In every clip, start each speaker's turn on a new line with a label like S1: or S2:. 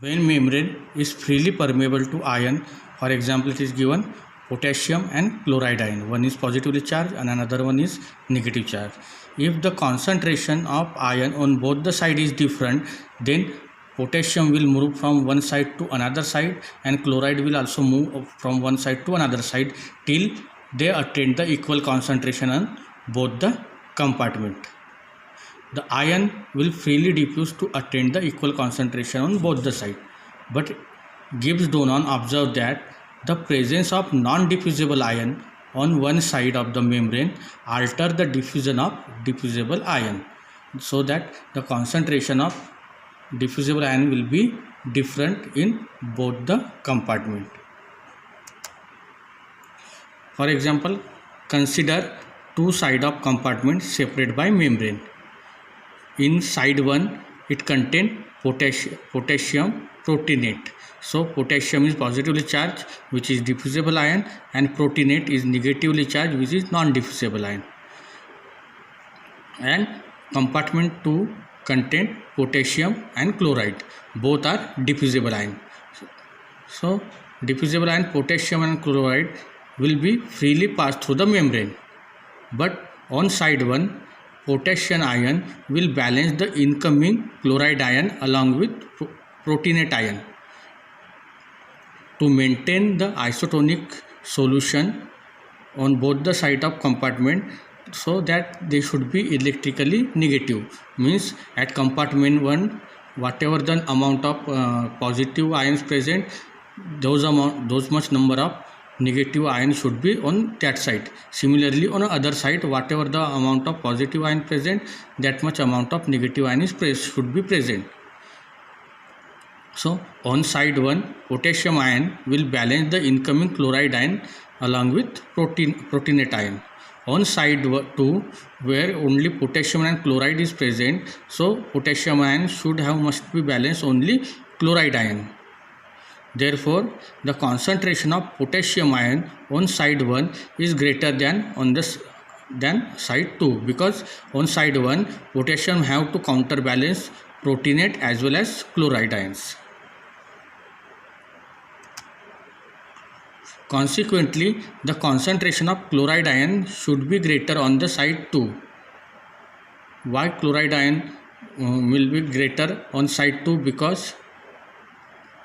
S1: When membrane is freely permeable to ion, for example, it is given potassium and chloride ion. One is positively charged and another one is negative charge. If the concentration of ion on both the side is different, then potassium will move from one side to another side and chloride will also move from one side to another side till they attain the equal concentration on both the compartment. The ion will freely diffuse to attain the equal concentration on both the sides. But Gibbs-Donon observed that the presence of non-diffusible ion on one side of the membrane alter the diffusion of diffusible ion, so that the concentration of diffusible ion will be different in both the compartment. For example, consider two sides of compartment separated by membrane. In side 1, it contains potassium proteinate. So potassium is positively charged, which is diffusible ion, and proteinate is negatively charged, which is non-diffusible ion. And compartment 2 contains potassium and chloride. Both are diffusible ion. So diffusible ion potassium and chloride will be freely passed through the membrane. But on side 1, potassium ion will balance the incoming chloride ion along with proteinate ion. To maintain the isotonic solution on both the side of compartment, so that they should be electrically negative, means at compartment 1, whatever the amount of positive ions present, those much number of negative ion should be on that side. Similarly, on the other side, whatever the amount of positive ion present, that much amount of negative ion should be present. So on side 1, potassium ion will balance the incoming chloride ion along with proteinate ion. On side 2, where only potassium and chloride is present, so potassium ion must be balanced only chloride ion. Therefore, the concentration of potassium ion on side 1 is greater than side 2, because on side 1 potassium have to counterbalance proteinate as well as chloride ions. Consequently, the concentration of chloride ion should be greater on the side 2. Why chloride ion will be greater on side 2? Because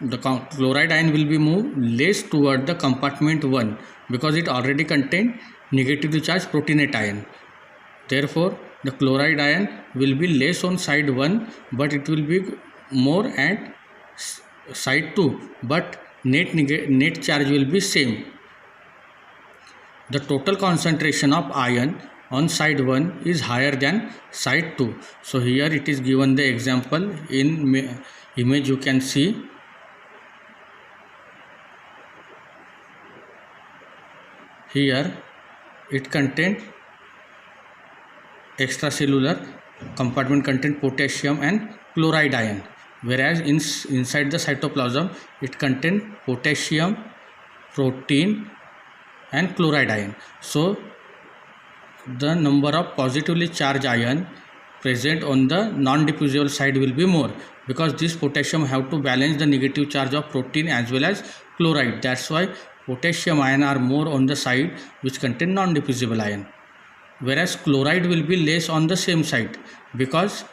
S1: the chloride ion will be moved less toward the compartment 1, because it already contains negatively charged proteinate ion. Therefore, the chloride ion will be less on side 1, but it will be more at side 2, but net charge will be same. The total concentration of ion on side 1 is higher than side 2. So here it is given the example in image. You can see here it contains extracellular compartment contain potassium and chloride ion, whereas inside the cytoplasm it contains potassium, protein and chloride ion. So the number of positively charged ion present on the non-diffusible side will be more, because this potassium have to balance the negative charge of protein as well as chloride. That's why potassium ion are more on the side which contain non-diffusible ion, whereas chloride will be less on the same side, because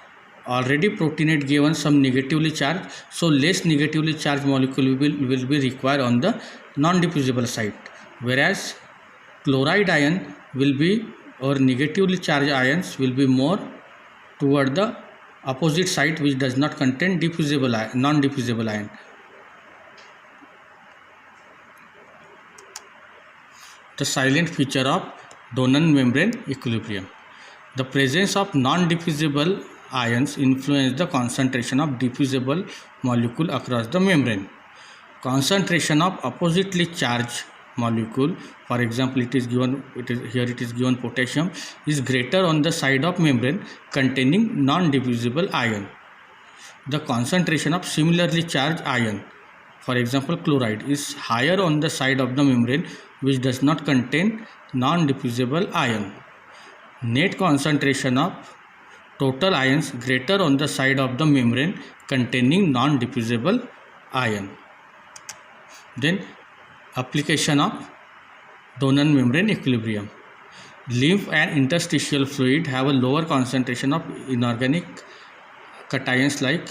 S1: already proteinate given some negatively charged, so less negatively charged molecule will be required on the non-diffusible side, whereas chloride ion will be, or negatively charged ions will be more toward the opposite side which does not contain non-diffusible ion. The silent feature of Donon membrane equilibrium. The presence of non-diffusible ions influence the concentration of diffusible molecule across the membrane. Concentration of oppositely charged molecule, for example, it is given potassium, is greater on the side of membrane containing non-diffusible ion. The concentration of similarly charged ion, for example chloride, is higher on the side of the membrane which does not contain non-diffusible ion. Net concentration of total ions greater on the side of the membrane containing non-diffusible ion. Then application of donor membrane equilibrium. Lymph and interstitial fluid have a lower concentration of inorganic cations like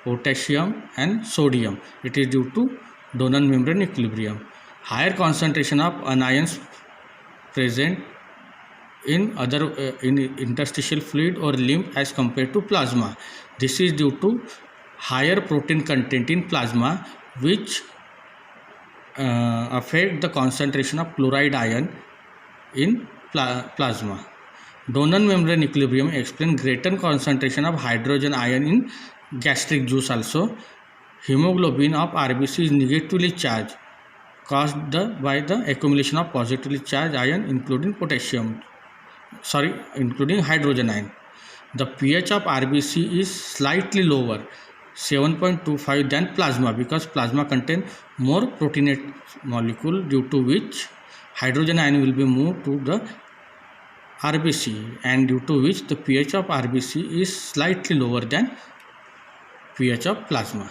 S1: potassium and sodium. It is due to donor membrane equilibrium. Higher concentration of anions present in interstitial fluid or lymph as compared to plasma. This is due to higher protein content in plasma, which affect the concentration of chloride ion in plasma. Donor membrane equilibrium explains greater concentration of hydrogen ion in gastric juice also. Hemoglobin of RBC is negatively charged, caused by the accumulation of positively charged ion including hydrogen ion. The pH of RBC is slightly lower, 7.25 than plasma, because plasma contains more proteinate molecule, due to which hydrogen ion will be moved to the RBC, and due to which the pH of RBC is slightly lower than pH of plasma.